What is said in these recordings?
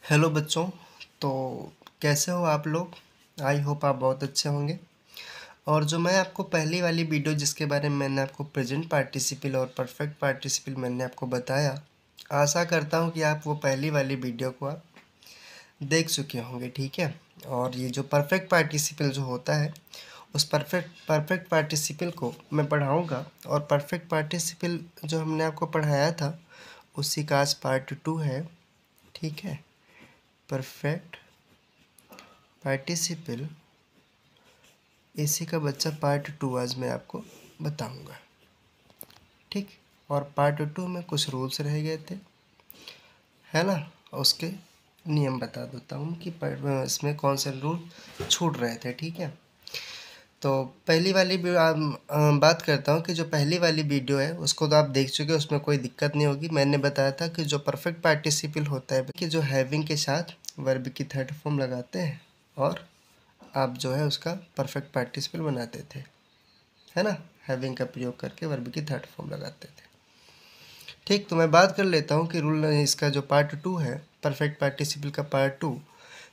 Hello बच्चों। तो कैसे हो आप लोग? आई होप आप बहुत अच्छे होंगे। और जो मैं आपको पहली वाली वीडियो जिसके बारे में मैंने आपको प्रेजेंट पार्टिसिपल और परफेक्ट पार्टिसिपल मैंने आपको बताया, आशा करता हूँ कि आप वो पहली वाली वीडियो को आप देख चुके होंगे। ठीक है। और ये जो परफेक्ट पार्टिसिपल जो होता है, उस परफेक्ट पार्टिसिपल को मैं पढ़ाऊँगा। और परफेक्ट पार्टिसिपल जो हमने आपको पढ़ाया था उसी का आज पार्ट 2 है। ठीक है। परफेक्ट पार्टिसिपल, इसी का बच्चा पार्ट 2 आज मैं आपको बताऊंगा। ठीक। और पार्ट 2 में कुछ रूल्स रह गए थे, है ना। उसके नियम बता देता हूँ कि इसमें कौन से रूल छूट रहे थे। ठीक है। तो पहली वाली बात करता हूँ कि जो पहली वाली वीडियो है उसको तो आप देख चुके हो, उसमें कोई दिक्कत नहीं होगी। मैंने बताया था कि जो परफेक्ट पार्टिसिपल होता है कि जो हैविंग के साथ वर्ब की थर्ड फॉर्म लगाते हैं और आप जो है उसका परफेक्ट पार्टिसिपल बनाते थे, है ना। हैविंग का प्रयोग करके वर्ब की थर्ड फॉर्म लगाते थे। ठीक। तो मैं बात कर लेता हूँ कि रूल इसका जो पार्ट 2 है, परफेक्ट पार्टिसिपल का पार्ट 2,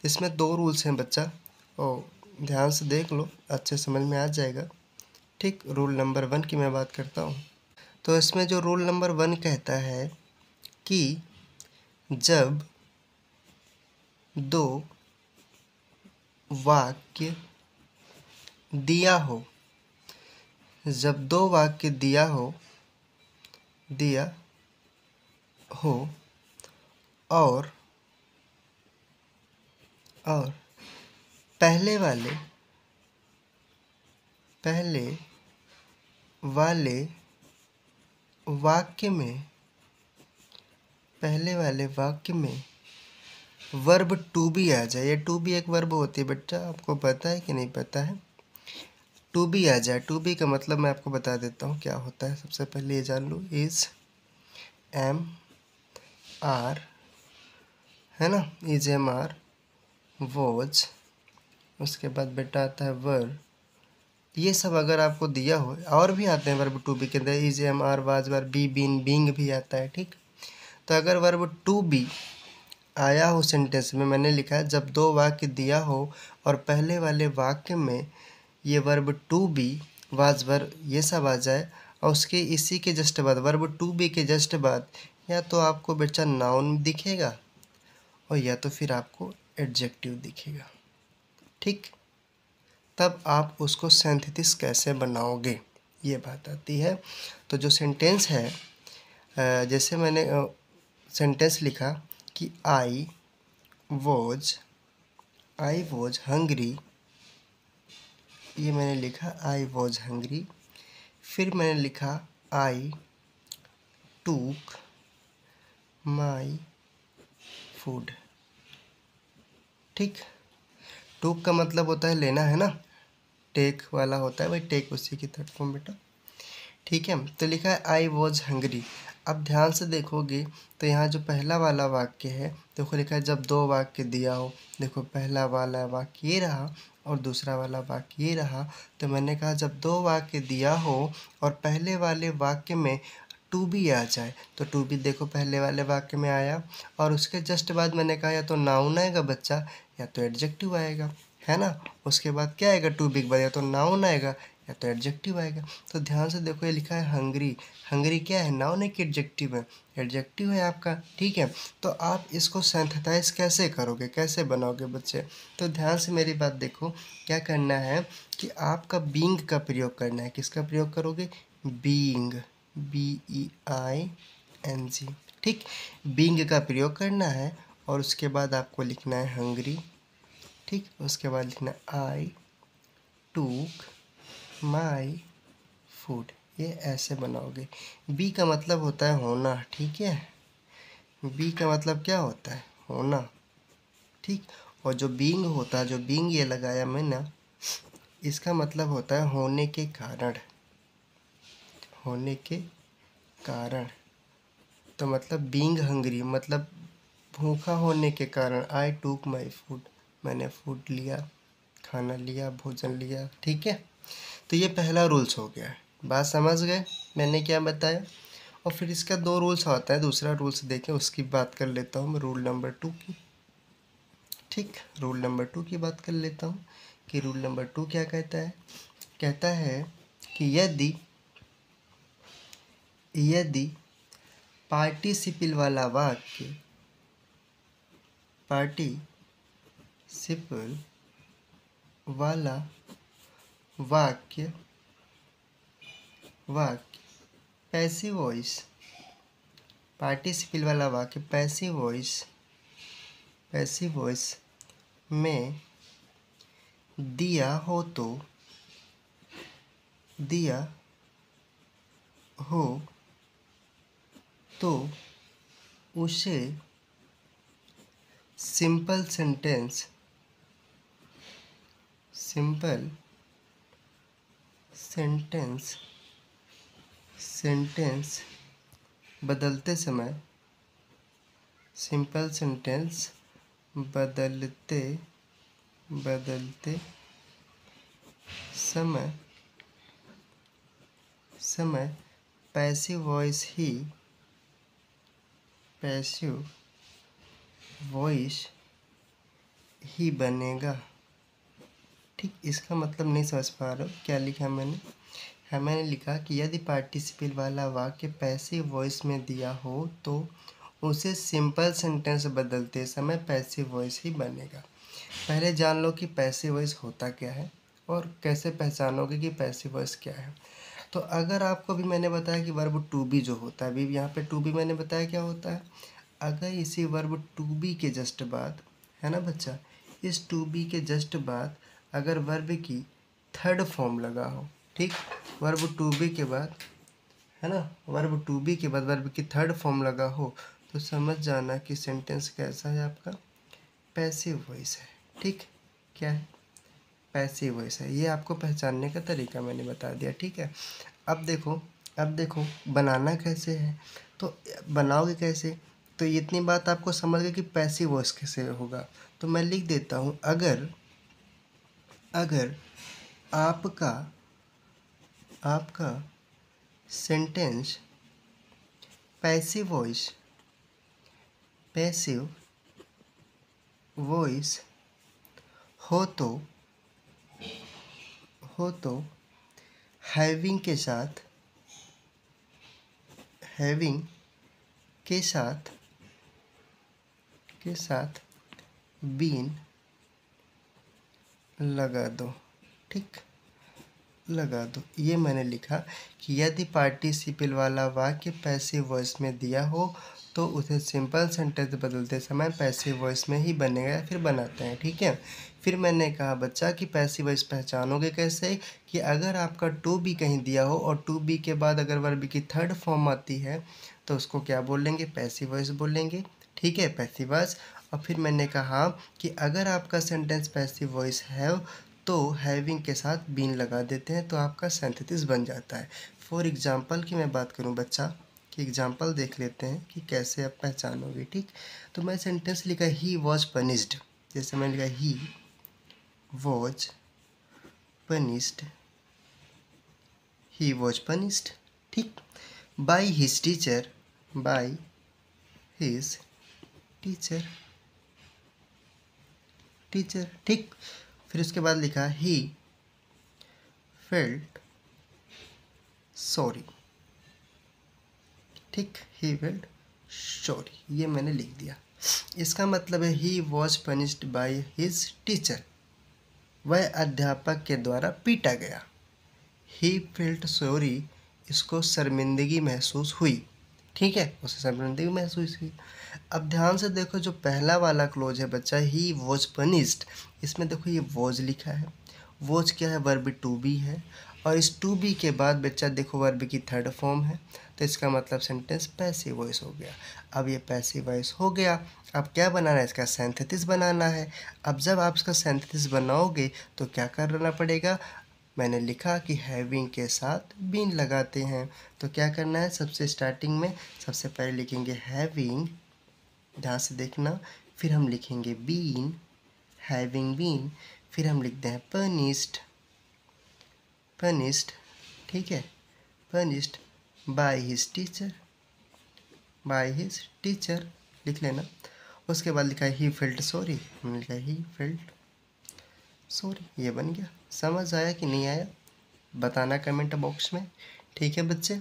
इसमें 2 रूल्स हैं बच्चा। और ध्यान से देख लो, अच्छे समझ में आ जाएगा। ठीक। रूल नंबर 1 की मैं बात करता हूँ। तो इसमें जो रूल नंबर 1 कहता है कि जब 2 वाक्य दिया हो, जब 2 वाक्य दिया हो और पहले वाले वाक्य में वर्ब टू बी आ जाए। ये टू बी एक वर्ब होती है बच्चा, आपको पता है कि नहीं पता है? टू बी आ जाए। टू बी का मतलब मैं आपको बता देता हूँ क्या होता है। सबसे पहले ये जान लो, इज, एम, आर, है ना। इज, एम, आर, वॉज, उसके बाद बेटा आता है वर। ये सब अगर आपको दिया हो, और भी आते हैं वर्ब टू बी के अंदर, is, am, are, was, were, be, been, being भी आता है। ठीक। तो अगर वर्ब टू बी आया हो सेंटेंस में, मैंने लिखा है जब 2 वाक्य दिया हो और पहले वाले वाक्य में ये वर्ब टू बी, वाज, वर, ये सब आ जाए और उसके इसी के जस्ट बाद वर्ब टू बी के जस्ट बाद या तो आपको बच्चा नाउन दिखेगा और या तो फिर आपको एडजेक्टिव दिखेगा। ठीक। तब आप उसको सिंथेसिस कैसे बनाओगे, ये बात आती है। तो जो सेंटेंस है, जैसे मैंने सेंटेंस लिखा कि आई वॉज हंग्री, ये मैंने लिखा आई वॉज हंग्री। फिर मैंने लिखा आई टूक माई फूड। ठीक। टूक का मतलब होता है लेना, है ना। टेक वाला होता है भाई, टेक उसी की थर्ड फॉर्म बेटा। ठीक है। तो लिखा है आई वॉज हंग्री। अब ध्यान से देखोगे तो यहाँ जो पहला वाला वाक्य है, देखो लिखा है जब 2 वाक्य दिया हो। देखो पहला वाला वाक्य ये रहा और दूसरा वाला वाक्य ये रहा। तो मैंने कहा जब 2 वाक्य दिया हो और पहले वाले वाक्य में टू बी आ जाए, तो टू बी देखो पहले वाले वाक्य में आया और उसके जस्ट बाद मैंने कहा या तो नाउन आएगा बच्चा या तो एडजेक्टिव आएगा, है ना। उसके बाद क्या आएगा टू बी के बाद, या तो नाउन आएगा या तो एडजेक्टिव आएगा। तो ध्यान से देखो, ये लिखा है हंग्री। हंग्री क्या है, नाउन है कि एडजेक्टिव है? एडजेक्टिव है आपका। ठीक है। तो आप इसको सिंथेसाइज कैसे करोगे, कैसे बनाओगे बच्चे? तो ध्यान से मेरी बात देखो, क्या करना है कि आपका बीइंग का प्रयोग करना है। किसका प्रयोग करोगे? Being, BEING। ठीक। बीइंग का प्रयोग करना है और उसके बाद आपको लिखना है हंग्री। ठीक। उसके बाद लिखना आई टूक माई फूड। ये ऐसे बनाओगे। बी का मतलब होता है होना। ठीक है। बी का मतलब क्या होता है? होना। ठीक। और जो बीइंग होता है, जो बीइंग ये लगाया मैंने, इसका मतलब होता है होने के कारण। होने के कारण। तो मतलब बीइंग हंग्री मतलब भूखा होने के कारण। आई टूक माई फूड, मैंने फूड लिया, खाना लिया, भोजन लिया। ठीक है। तो ये पहला रूल्स हो गया है। बात समझ गए मैंने क्या बताया? और फिर इसका 2 रूल्स होता है। दूसरा रूल्स देखें, उसकी बात कर लेता हूँ मैं, रूल नंबर 2 की। ठीक, रूल नंबर 2 की बात कर लेता हूँ कि रूल नंबर 2 क्या कहता है। कहता है कि यदि पार्टिसिपल वाला वाक्य पैसिव वॉइस में दिया हो तो उसे सिंपल सेंटेंस बदलते समय पैसिव वॉइस ही बनेगा। ठीक, इसका मतलब नहीं समझ पा रहा हूँ क्या लिखा मैंने लिखा कि यदि पार्टिसिपल वाला वाक्य पैसिव वॉइस में दिया हो तो उसे सिंपल सेंटेंस बदलते समय पैसिव वॉइस ही बनेगा। पहले जान लो कि पैसिव वॉइस होता क्या है और कैसे पहचानोगे कि पैसिव वॉइस क्या है। तो अगर आपको भी मैंने बताया कि वर्ब टू बी जो होता है, अभी यहाँ पे टू बी मैंने बताया क्या होता है। अगर इसी वर्ब टू बी के जस्ट बाद, है ना बच्चा, इस टू बी के जस्ट बाद अगर वर्ब की थर्ड फॉर्म लगा हो, ठीक, वर्ब टू बी के बाद, है ना, वर्ब टू बी के बाद वर्ब की थर्ड फॉर्म लगा हो तो समझ जाना कि सेंटेंस कैसा है आपका, पैसिव वॉइस है। ठीक, क्या है, पैसिव वॉइस है। ये आपको पहचानने का तरीका मैंने बता दिया। ठीक है, अब देखो बनाना कैसे है। तो बनाओगे कैसे, तो इतनी बात आपको समझ गए कि पैसिव वॉइस कैसे होगा। तो मैं लिख देता हूँ, अगर आपका सेंटेंस पैसिव वॉइस हो तो हैविंग के साथ बीन लगा दो। ठीक, लगा दो। ये मैंने लिखा कि यदि पार्टिसिपल वाला वाक्य पैसिव वॉइस में दिया हो तो उसे सिंपल सेंटेंस बदलते समय पैसिव वॉइस में ही बनेगा या फिर बनाते हैं। ठीक है, फिर मैंने कहा बच्चा कि पैसिव वॉइस पहचानोगे कैसे, कि अगर आपका टू बी कहीं दिया हो और टू बी के बाद अगर वर्ब की थर्ड फॉर्म आती है तो उसको क्या बोलेंगे, पैसिव वॉइस बोलेंगे। ठीक है, पैसिव वॉइस। और फिर मैंने कहा कि अगर आपका सेंटेंस पैसिव वॉइस है तो हैविंग के साथ बीन लगा देते हैं तो आपका सिंथेसिस बन जाता है। फॉर एग्जांपल की मैं बात करूं बच्चा, कि एग्जांपल देख लेते हैं कि कैसे आप पहचानोगे। ठीक, तो मैं सेंटेंस लिखा ही वॉज पनिश्ड, जैसे मैंने लिखा ही वॉज पनिश्ड, ठीक, बाय हिज टीचर, ठीक। फिर उसके बाद लिखा ही फेल्ट सॉरी, ठीक, ही फेल्ट सॉरी, ये मैंने लिख दिया। इसका मतलब है he was punished by his teacher, वह अध्यापक के द्वारा पीटा गया। ही फेल्ट सॉरी, इसको शर्मिंदगी महसूस हुई। ठीक है, उसे शर्मिंदगी महसूस हुई। अब ध्यान से देखो, जो पहला वाला क्लोज है बच्चा, ही वॉज पनिश्ड, इसमें देखो ये वॉज लिखा है। वॉज क्या है, वर्ब टू बी है, और इस टू बी के बाद बच्चा देखो वर्ब की थर्ड फॉर्म है, तो इसका मतलब सेंटेंस पैसिव वॉइस हो गया। अब ये पैसिव वॉइस हो गया, अब क्या बनाना है, इसका सिंथेसिस बनाना है। अब जब आप इसका सिंथेसिस बनाओगे तो क्या करना पड़ेगा, मैंने लिखा कि हैविंग के साथ बीन लगाते हैं। तो क्या करना है, सबसे स्टार्टिंग में सबसे पहले लिखेंगे हैविंग, ध्यान से देखना, फिर हम लिखेंगे बीन, हैविंग बीन, फिर हम लिखते हैं पनिश्ड, ठीक है, पनिश्ड बाय हिज टीचर लिख लेना। उसके बाद लिखा है ही फेल्ट सॉरी, हमने लिखा है ही फेल्ट सॉरी, ये बन गया। समझ आया कि नहीं आया बताना कमेंट बॉक्स में, ठीक है बच्चे।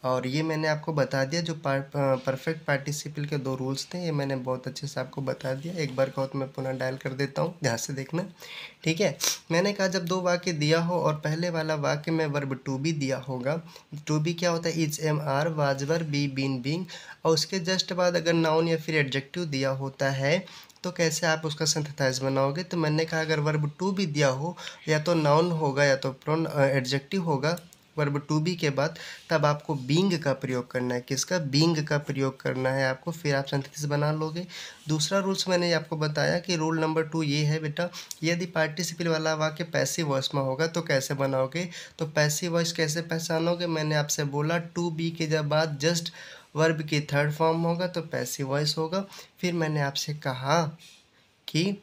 और ये मैंने आपको बता दिया जो परफेक्ट पार्टिसिपल के दो रूल्स थे, ये मैंने बहुत अच्छे से आपको बता दिया। एक बार कहो तो मैं पुनः डायल कर देता हूँ, ध्यान से देखना, ठीक है। मैंने कहा जब दो वाक्य दिया हो और पहले वाला वाक्य में वर्ब टू बी दिया होगा, टू बी क्या होता है, is am are was were be been being, और उसके जस्ट बाद अगर नाउन या फिर एडजेक्टिव दिया होता है तो कैसे आप उसका सिंथेसाइज बनाओगे। तो मैंने कहा अगर वर्ब टू बी दिया हो, या तो नाउन होगा या तो प्रोन एडजेक्टिव होगा वर्ब टू बी के बाद, तब आपको बीइंग का प्रयोग करना है। किसका, बीइंग का प्रयोग करना है आपको, फिर आप सेंटेंस बना लोगे। दूसरा रूल्स मैंने आपको बताया कि रूल नंबर 2 ये है बेटा, यदि पार्टिसिपल वाला वाक्य पैसिव वॉइस में होगा तो कैसे बनाओगे। तो पैसिव वॉइस कैसे पहचानोगे, मैंने आपसे बोला टू बी के जब बाद जस्ट वर्ब की थर्ड फॉर्म होगा तो पैसिव वॉइस होगा। फिर मैंने आपसे कहा कि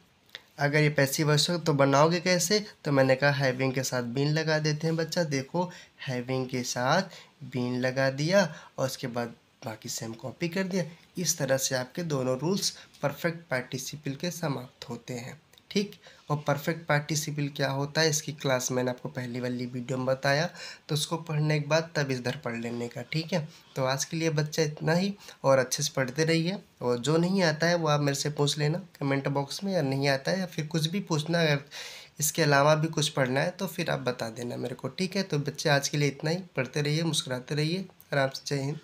अगर ये पैसिव वॉइस हो तो बनाओगे कैसे, तो मैंने कहा हैविंग के साथ बीन लगा देते हैं बच्चा। देखो हैविंग के साथ बीन लगा दिया और उसके बाद बाकी सेम कॉपी कर दिया। इस तरह से आपके दोनों रूल्स परफेक्ट पार्टिसिपल के समाप्त होते हैं, ठीक। और परफेक्ट पार्टिसिपल क्या होता है इसकी क्लास मैंने आपको पहली वाली वीडियो में बताया, तो उसको पढ़ने के बाद तब इधर पढ़ लेने का, ठीक है। तो आज के लिए बच्चा इतना ही, और अच्छे से पढ़ते रहिए, और जो नहीं आता है वो आप मेरे से पूछ लेना कमेंट बॉक्स में, या नहीं आता है या फिर कुछ भी पूछना, अगर इसके अलावा भी कुछ पढ़ना है तो फिर आप बता देना मेरे को, ठीक है। तो बच्चे आज के लिए इतना ही, पढ़ते रहिए, मुस्कुराते रहिए, आराम से, जय हिंद।